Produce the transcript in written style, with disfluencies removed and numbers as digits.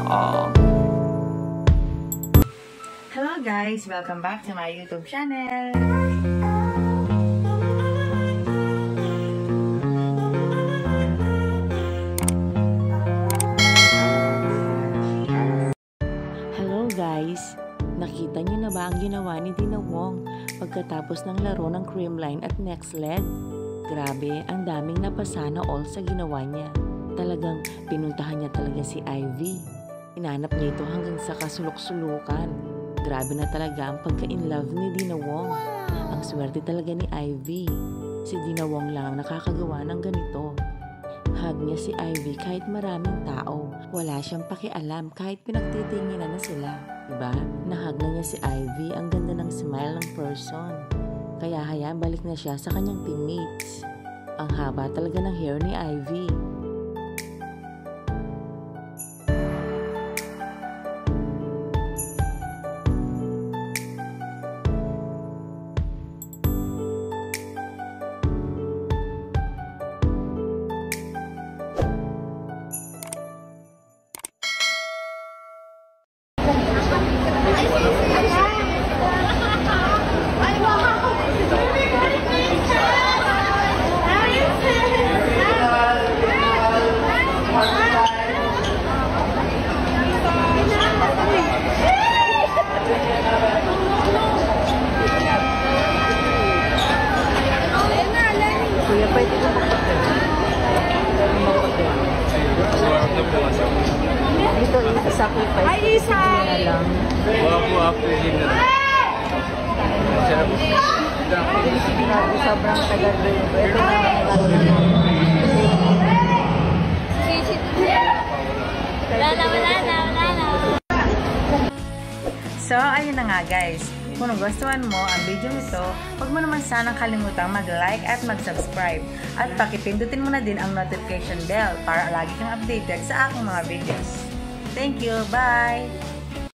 all. Hello guys! Welcome back to my YouTube channel! Hello guys! Nakita niyo na ba ang ginawa ni Dina Wong pagkatapos ng laro ng Creamline at Next Leg? Grabe, ang daming napasana all sa ginawa niya. Talagang pinuntahan niya talaga si Ivy. Inanap niya ito hanggang sa kasulok-sulukan. Grabe na talaga ang pagka-in-love ni Dina Wong. Ang swerte talaga ni Ivy. Si Dina Wong lang ang nakakagawa ng ganito. Hug niya si Ivy kahit maraming tao. Wala siyang pakialam kahit pinagtitinginan na sila. Diba? Nahug na niya si Ivy. Ang ganda ng smile ng person. Kaya hayaan balik na siya sa kanyang teammates. Ang haba talaga ng hair ni Ivy. Dito i-sacrifice. Ay, isa! Wala po after dinner. Sobrang tagal rin. Ito na Wala na. So, ayun na nga guys. Kung nagustuhan mo ang video nito, huwag mo naman sanang kalimutang mag-like at mag-subscribe. At pakipindutin mo na din ang notification bell para lagi kang updated sa aking mga videos. Thank you! Bye!